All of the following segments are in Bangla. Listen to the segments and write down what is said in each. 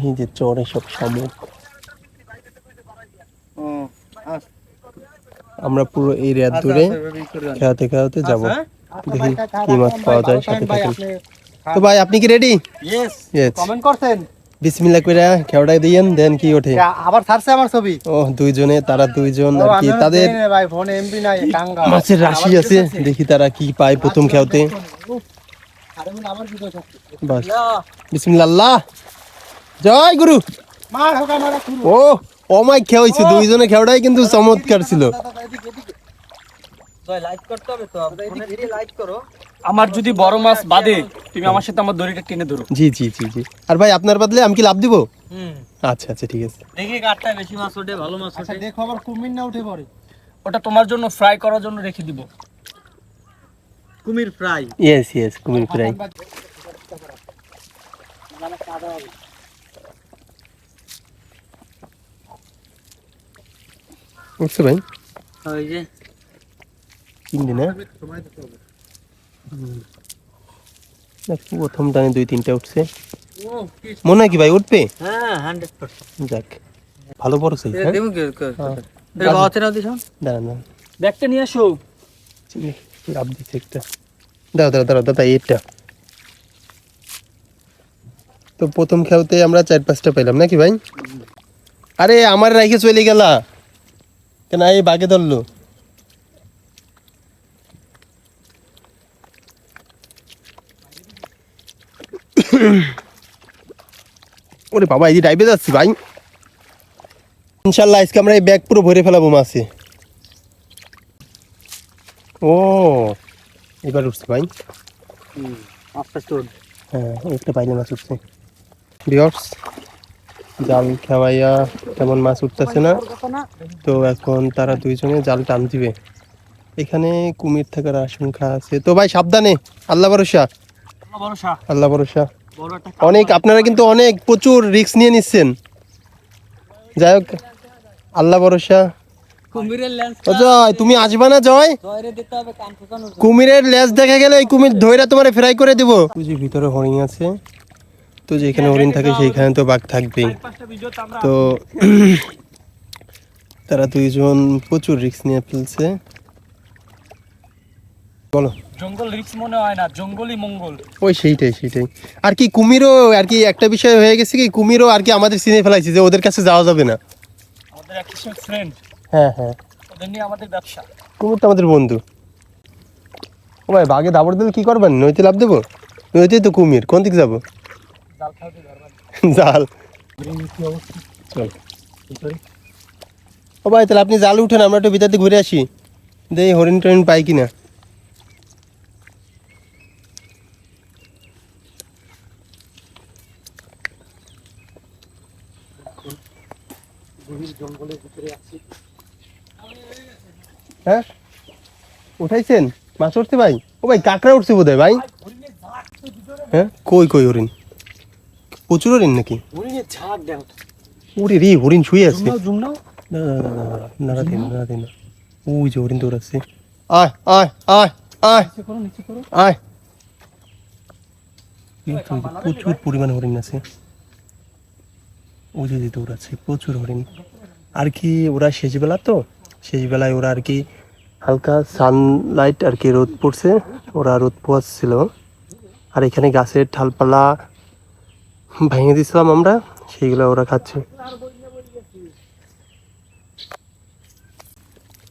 এই যে চরে সব শামুক। আমরা পুরো এই রাত ধরে খেলাতে খেলাতে যাবো, দেখি কি মাছ পাওয়া যায়, সাথে থাকেন। তো ভাই আপনি কি রেডি? কমেন্ট করছেন বিসমিল্লাহ কইরা খেওড়া দিয়েন, দেন কি ওঠে। আবার ছাড়ছে আমার ছবি। ও দুইজনে, তারা দুইজন আর কি, তাদের ভাই ফোনে এমবি নাই, টাঙ্গা মাছের রাশি আছে, দেখি তারা কি পায় প্রথম খেওতে। বাস বিসমিল্লাহ, আল্লাহ জয় গুরু। ও ও মাই খেয়েছে, দুইজনে খেওড়াই কিন্তু চমৎকার ছিল। আমার যদি বড় মাছ বাদে, তুমি আমার সাথে আমার দড়িটা টেনে ধরো। জি জি জি জি। আর ভাই আপনার বদলে আমি কি লাভ দিব? আচ্ছা আচ্ছা ঠিক আছে। দেখি কাটটায় বেশি মাছ ওঠে, ভালো মাছ ওঠে। দেখো আবার কুমির না উঠে পড়ে। ওটা তোমার জন্য ফ্রাই করার জন্য রেখে দিব। কুমির ফ্রাই। ইয়েস ইয়েস, কুমির ফ্রাই। উঠছে ভাই? ওই যে কিনবি না? প্রথম টানে 2-3টা উঠছে, মনে হয় কি ভাই উঠবে? হ্যাঁ 100%। যাক ভালো পড়ছে। দাঁড়ান ব্যাগটা নিয়ে আসো। লাভ দিচ্ছে একটা। দাঁড়া দাঁড়া দাঁড়া দাদা, এটা তো প্রথম খেলতে আমরা 4-5টা পেলাম নাকি ভাই? আরে আমার রাইখে চলে গেলা কেন? এই বাগে ধরলো। ওরে বাবা, এই যে ডাইবে যাচ্ছি ভাই। ইনশাল্লাহ আজকে আমরা এই ব্যাগ পুরো ভরে ফেলাবো মাছে। ও এবার উঠছে ভাই। হ্যাঁ একটা পাইলে মাছ উঠছে। ভিউয়ার্স, জাল খাওয়াইয়া তেমন মাছ উঠতেছে না, তো এখন তারা দুইজনে জাল টান দিবে। এখানে কুমির থাকার আশঙ্কা আছে, তো ভাই সাবধানে, আল্লাহ ভরসা, আল্লাহ ভরসা। অনেক আপনারা কিন্তু অনেক প্রচুর রিস্ক নিয়ে নিচ্ছেন। যাই হোক আল্লাহ ভরসা। জয় তুমি আসবা না? জয় কুমিরের লেজ দেখা গেলে এই কুমির ধইরা তোমার ফ্রাই করে দেবো। বুঝি ভিতরে হরিণ আছে, তো যেখানে হরিণ থাকে সেইখানে তো বাঘ থাকবেই। তো তারা দুইজন প্রচুর রিস্ক নিয়ে ফেলছে। বলো, জঙ্গল রিস্ক মনে হয় না, জঙ্গলই মঙ্গল। ওই সেইটাই সেইটাই আর কি। কুমিরও আর কি একটা বিষয় হয়ে গেছে কি, কুমিরও আর কি আমাদের চিনে ফেলাইছে যে ওদের কাছে যাওয়া যাবে না। আমাদের একসময় ফ্রেন্ড। হ্যাঁ হ্যাঁ, ওদের নিয়ে আমাদের ব্যবসা। কুমির তো আমাদের বন্ধু। ও ভাই বাঘে দাবড় দিলে কি করবেন? নইতে লাভ দেবো? নইতেই তো কুমির, কোন দিকে যাবো? জাল। চল ও ভাই, তাহলে আপনি জাল উঠেন, আমরা একটু ভিতর দিয়ে ঘুরে আসি, দেখি হরিণ টরিণ পাই কিনা। হ্যাঁ উঠাইছেন মাছ উঠছে ভাই? ও ভাই কাঁকড়া উঠছে বোধহয় ভাই। হ্যাঁ কই কই হরিণ? প্রচুর হরিণ নাকি? ওরে রে, হরিণ শুয়ে আছে। ওই যে হরিণ দৌড়াচ্ছে। আয় আয় আয় আয় আয়। প্রচুর পরিমাণে হরিণ আছে, ওই যে দৌড়াচ্ছে প্রচুর হরিণ। আর কি ওরা শেষবেলা, তো শেষবেলায় ওরা আর কি হালকা সানলাইট আর কি, রোদ পড়ছে, ওরা রোদ পোয়াচ্ছিল। আর এখানে গাছের ঠালপালা ভেঙে দিছিলাম আমরা, সেইগুলো ওরা খাচ্ছে।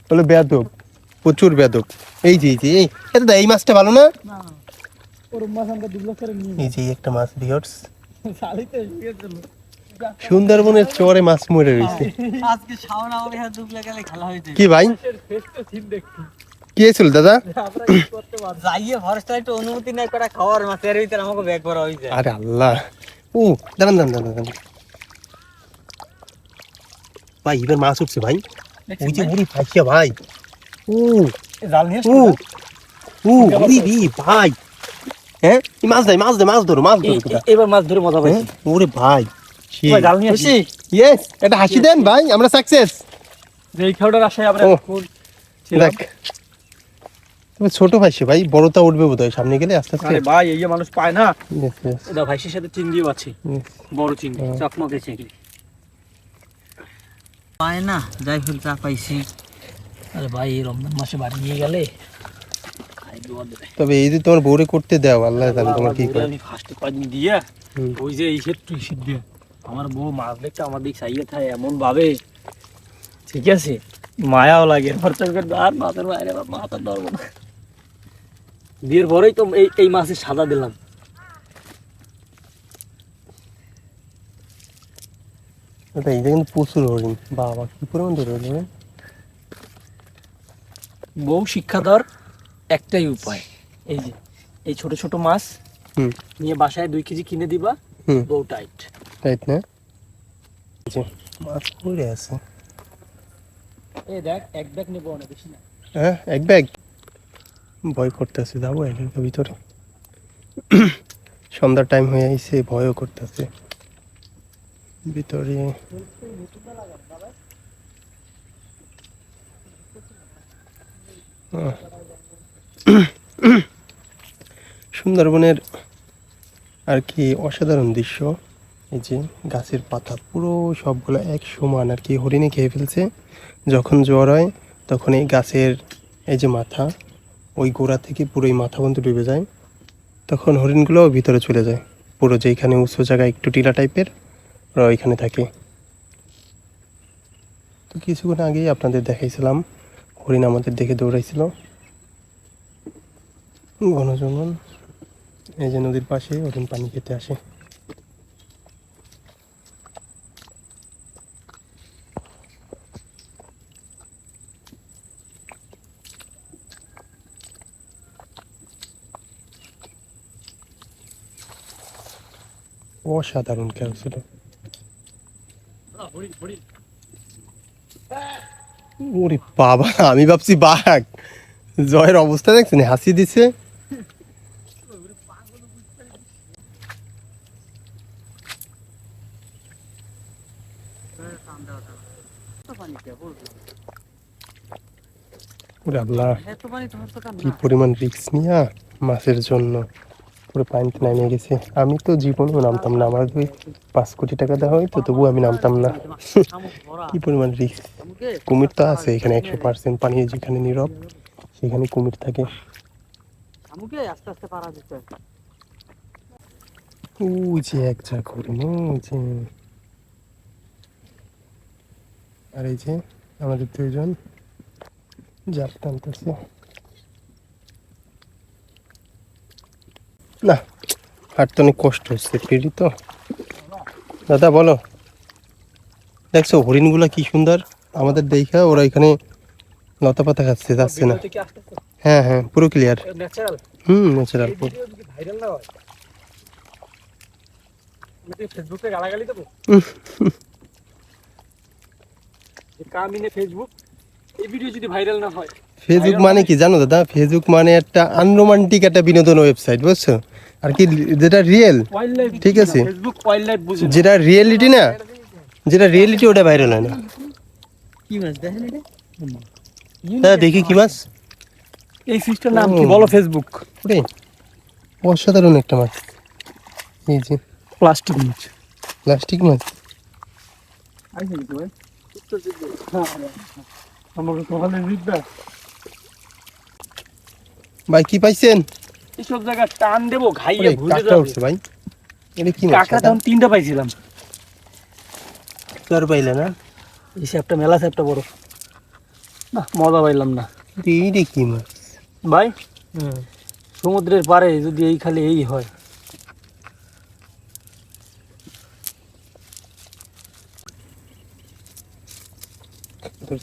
বলে বেয়াদব, প্রচুর বেয়াদব। এই যে এই এটা এই মাছটা ভালো না? এই যে একটা মাছ ভিউয়ার্স, সুন্দরবনের চরে মাছ মরে রয়েছে। কি ভাই কি হয়েছিল দাদা? আরে আল্লাহ, ও দাঁড়ান দাঁড়ান দাঁড়ান দাঁড়ান ভাই, এবার মাছ উঠছে ভাই। ওই যে উড়ি ফাঁসিয়া ভাই। ও জাল নিয়ে ও ও উড়ি রে ভাই। হ্যাঁ মাছ দেয়, মাছ দে, মাছ ধরো, মাছ ধরো। এবার মাছ ধরে মজা পাইছি। ওরে ভাই জাল নিয়ে আসি। ইয়েস, এটা হাসি দেন ভাই, আমরা সাকসেস। যে এই খেলাটার আশায় আমরা দেখ তবে ছোট ভাইসে ভাই, বড়টা উঠবে বোধহয় সামনে গেলে আস্তে আস্তে। আরে ভাই এই যে মানুষ পায় না, Yes, yes, এটা ভাইসের সাথে চিংড়িও আছে, yes. বড় চিংড়ি, চাকমাকে চিংড়ি পায় না, যাই হোক যা পাইছি। আরে ভাই এই রমজান মাসে বাড়ি নিয়ে গেলে খাই দেওয়া দেবে। তবে এই যে তোমার বউরে করতে দাও, আল্লাহ জানে তোমার কি করে। আমি ফার্স্টে কয়দিন দিয়ে হুম। ওই যে এই সেট তুই সেট দিয়ে আমার বউ মাছ দেখতে আমার দিক চাইয়ে থাকে এমন ভাবে, ঠিক আছে মায়াও লাগে, আর মাছের বাইরে মাথার ধরবো না। বিয়ের পরেই তো এই মাছের সাদা দিলাম। এটা এইটা কিন্তু প্রচুর হরিণ, বাবা কি পরিমাণ ধরে হরিণ। বউ শিক্ষা দেওয়ার একটাই উপায়, এই যে এই ছোট ছোট মাছ হুম নিয়ে বাসায় 2 কেজি কিনে দিবা, হুম, বউ টাইট। রাইট না? জি, মাছ পড়ে আছে। এই দেখ এক ব্যাগ নেবো, অনেক বেশি না। হ্যাঁ, এক ব্যাগ। ভয় করতেছে, যাবো একের ভিতরে। সন্ধ্যার টাইম হয়ে আইছে, ভয়ও করতেছে ভিতরে। সুন্দরবনের আর কি অসাধারণ দৃশ্য। এই যে গাছের পাতা পুরো সবগুলো এক সমান আর কি হরিণে খেয়ে ফেলছে। যখন জ্বর হয় তখন এই গাছের এই যে মাথা, ওই গোড়া থেকে পুরো এই মাথা পর্যন্ত ডুবে যায়। তখন হরিণগুলোও ভিতরে চলে যায়, পুরো যেখানে উঁচু জায়গা একটু টিলা টাইপের, ওরা ওইখানে থাকে। তো কিছুক্ষণ আগেই আপনাদের দেখাইছিলাম হরিণ আমাদের দেখে দৌড়াইছিল। ঘন জঙ্গল, এই যে নদীর পাশে হরিণ পানি খেতে আসে। অসাধারণ খেল ছিল। ওরে বাবা, আমি ভাবছি বাঘ। জয়ের অবস্থা দেখছেন, হাসি দিছে। ওরে আল্লাহ, এত পানি তো হচ্ছে কি পরিমাণ রিস্ক নিয়া মাছের জন্য পুরো পানিতে নামিয়ে গেছে। আমি তো জীবনেও নামতাম না, আমার যদি 5 কোটি টাকা দেওয়া হয়তো তবুও আমি নামতাম না। কি পরিমাণ রিস্ক। কুমির তো আছে এখানে 100%, পানি যেখানে নীরব সেখানে কুমির থাকে। আমাকে আস্তে আস্তে পারা যেতে। ওই যে এক যা হরিণ, ওই যে। আর এই যে আমাদের 2 জন জাল টানতেছে। না, হাঁটতে অনেক কষ্ট হচ্ছে, পেরি তো। দাদা বলো, দেখছো হরিণগুলা কি সুন্দর আমাদের দেখা, ওরা এখানে লতা পাতা খাচ্ছে, যাচ্ছে না। হ্যাঁ হ্যাঁ, পুরো ক্লিয়ার। Natural natural. ভিডিও যদি ভাইরাল না হয় আমি ফেসবুকে গালাগালি দেবো। কামিনে ফেসবুক, এই ভিডিও যদি ভাইরাল না হয়। ফেসবুক মানে কি জানো দাদা? ফেসবুক মানে একটা আনরোমান্টিক একটা বিনোদন ওয়েবসাইট, বুঝছো? আর কি যেটা রিয়েল, ঠিক আছে, ফেসবুক ওয়াইল্ড লাইফ বুঝে না। যেটা রিয়েলিটি না, যেটা রিয়েলিটি ওটা ভাইরাল হয় না। কি মাছ দেখেন এটা? হ্যাঁ, দেখি কি মাছ। এই ফিশটার নাম কি বলো? ফেসবুক। ওরে অসাধারণ একটা মাছ। এই যে প্লাস্টিক মাছ। প্লাস্টিক মাছ। আইছে কি ভাই? আমাকে সকালে দিবা। ভাই কি পাইছেন? এইসব জায়গা টান দেবো, ঘাইয়ে ওরে ভুলে কাঁকড়া যাবে। উঠছে ভাই। এটা কি মাছ? কাঁকড়া তখন 3টা পাইছিলাম। তোর পাইলে না? এই স্যাপটা মেলা স্যাপটা বড় না, মজা পাইলাম না এইটা কি মাছ ভাই। সমুদ্রের পাড়ে যদি এই খালি এই হয়। তোর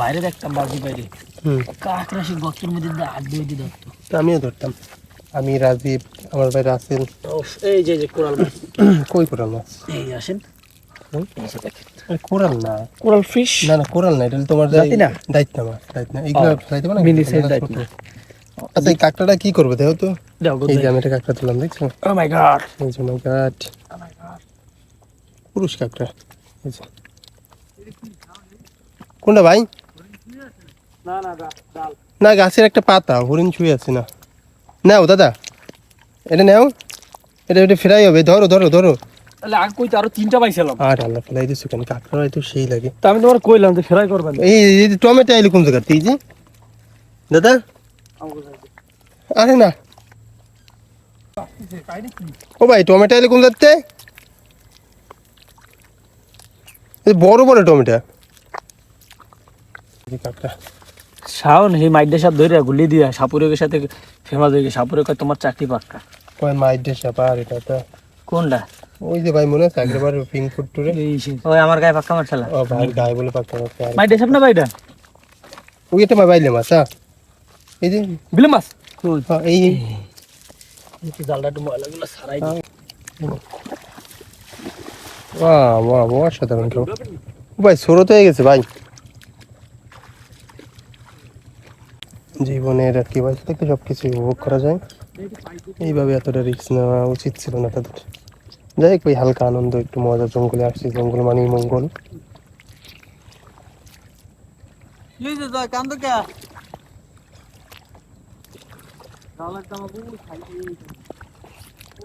বাইরে দেখতাম বাজি বাইরে কাঁকড়া সে গর্তের মধ্যে হাত দিয়ে দিয়ে ধরতো। তো আমিও ধরতাম। আমি, রাজীব, আমার ভাই রাসেল। এই যে যে কোরাল মাছ, কই কোরাল মাছ? এই আসেন কোরাল না, কোরাল ফিশ না না কোরাল না, এটা তোমার দাঁতি না? দায়িত্ব না, দায়িত্ব না, এগুলো ফেলাইতে পারো না, মিনি সাইজ দাঁত না। আচ্ছা এই কাঁকড়াটা কি করবে দেখো তো, দাও এই যে আমি একটা কাঁকড়া তুললাম দেখছো, ও মাই গড এই যে মাই গড, পুরুষ কাঁকড়া, এই যে। কোনটা ভাই? না না ডাল না গাছের একটা পাতা, হরিণ ছুঁয়ে আছে না, নাও দাদা এটা নাও, এটা ফ্রাই হবে, ধরো ধরো ধরো। তাহলে আগে কইতে আরো 3টা পাইছিলাম, আর আল্লাহ ফেলাই দিচ্ছ কেন, কাঁকড়া তো সেই লাগে। তা আমি তোমার কইলাম যে ফ্রাই করবেন। এই যে টমেটো আইলে কোন জায়গাতে, এই যে দাদা, আরে না ও ভাই টমেটো আইলে কোন জায়গাতে, বড় বড় টমেটো, কাঁকড়া শাওন সেই মাইডের সাথে ধরে গুলি দিয়া সাপুরের সাথে ফেমাস হয়ে গেছে, সাপুরে কয় তোমার চাকরি পাক্কা। কয় মাইট দেশ আর এটা তো কোনটা? ওই যে ভাই মনে আছে আগেরবার পিঙ্ক ফুড টুরে, ওই আমার গায়ে পাক্কা মারছালা ও ভাই গায়ে বলে পাক্কা পাক্কা, মাইডের সাথে না ভাইটা ওই এটা ভাই বাইলে মাছ, এই যে বিলে মাছ হ্যাঁ, এই জালটা একটু ময়লাগুলো সারাই দিই। বাহ বাহ বাহ সাধারণ কেউ ভাই ছোট হয়ে গেছে ভাই, জীবনের আর কি বয়স থেকে সব কিছু উপভোগ করা যায়, এইভাবে এতটা রিস্ক নেওয়া উচিত ছিল না তাদের। যাই হোক ভাই হালকা আনন্দ, একটু মজা, জঙ্গলে আসছি, জঙ্গল মানেই মঙ্গল। কান্দ কে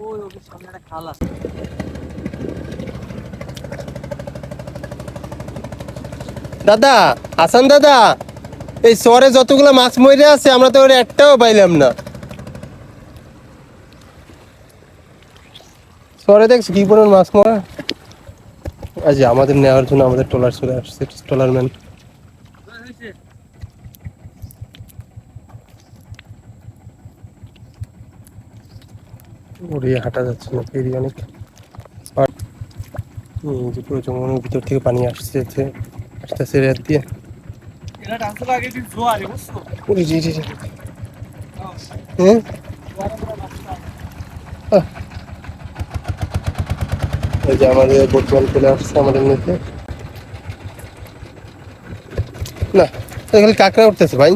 ওই ওর সামনে একটা খাল আছে। দাদা হাসান দাদা, এই শহরে যতগুলো মাছ মরে আছে আমরা তো ওর একটাও পাইলাম না, শহরে দেখছি কি পরিমাণ মাছ মরা। আজ আমাদের নেওয়ার জন্য আমাদের ট্রলার চলে আসছে, ট্রলার ম্যান। ওরে হাঁটা যাচ্ছে না, পেরি অনেক, আর এই যে পুরো জঙ্গলের ভিতর থেকে পানি আসছে, আসতেছে রেত দিয়ে। এটা ডান্সের আগে দিন জোয়ারে বুঝছো, ওরে জি জি জি। হ্যাঁ এই যে আমাদের বর্তমান চলে আসছে আমাদের নিতে, না খালি কাঁকড়া উঠতেছে ভাই।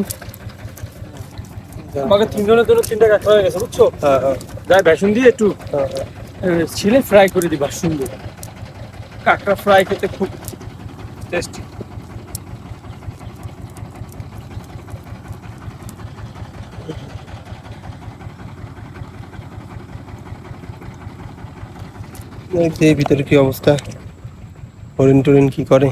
আমাকে 3 জনের জন্য 3টা কাঁকড়া হয়ে গেছে বুঝছো। হ্যাঁ হ্যাঁ যাই বেসন দিয়ে একটু ছিলে ফ্রাই করে দিবা, সুন্দর কাঁকড়া ফ্রাই খেতে খুব টেস্টি। এই ভিতরে কি অবস্থা, হরিণ টরিণ কি করে,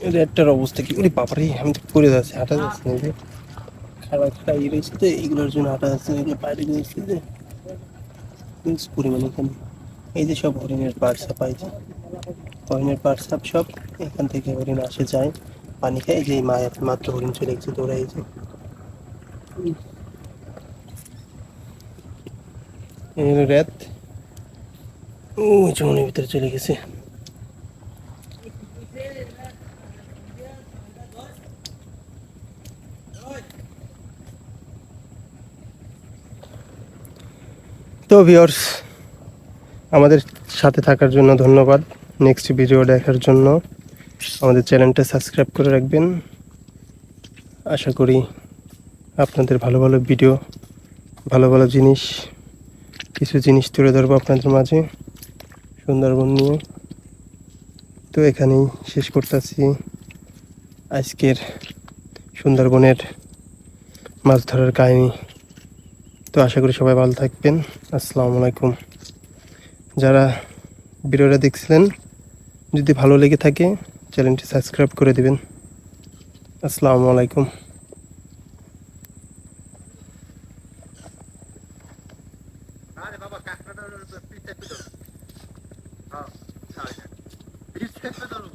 এটা একটার অবস্থা কি, ওরে বাবারে আমি তো পড়ে যাচ্ছি, হাঁটা যাচ্ছে না, যে খাড়া খাড়া ইয়ে রয়েছে তো এইগুলোর জন্য হাঁটা যাচ্ছে, এগুলো বাইরে রয়েছে যে পরিমাণ এখানে, এই যে সব হরিণের পাড় সাপ, এই যে হরিণের পাড় সাপ সব এখান থেকে হরিণ আসে যায় পানি খায়, এই যে মাত্র হরিণ চলে গেছে তোরা, এই যে এই হলো রাত, ওই জঙ্গলের ভিতরে চলে গেছে। তো ভিউয়ার্স আমাদের সাথে থাকার জন্য ধন্যবাদ, নেক্সট ভিডিও দেখার জন্য আমাদের চ্যানেলটা সাবস্ক্রাইব করে রাখবেন। আশা করি আপনাদের ভালো ভালো ভিডিও, ভালো ভালো জিনিস, কিছু জিনিস তুলে ধরবো আপনাদের মাঝে সুন্দরবন নিয়ে। তো এখানেই শেষ করতেছি আজকের সুন্দরবনের মাছ ধরার কাহিনী। তো আশা করি সবাই ভালো থাকবেন। আসসালামু আলাইকুম। যারা ভিডিওটা দেখছিলেন যদি ভালো লেগে থাকে চ্যানেলটি সাবস্ক্রাইব করে দিবেন। আসসালামু আলাইকুম। আরে বাবা কাঁকড়াটা পিঠে ধরো, হ্যাঁ পিঠে ধরো।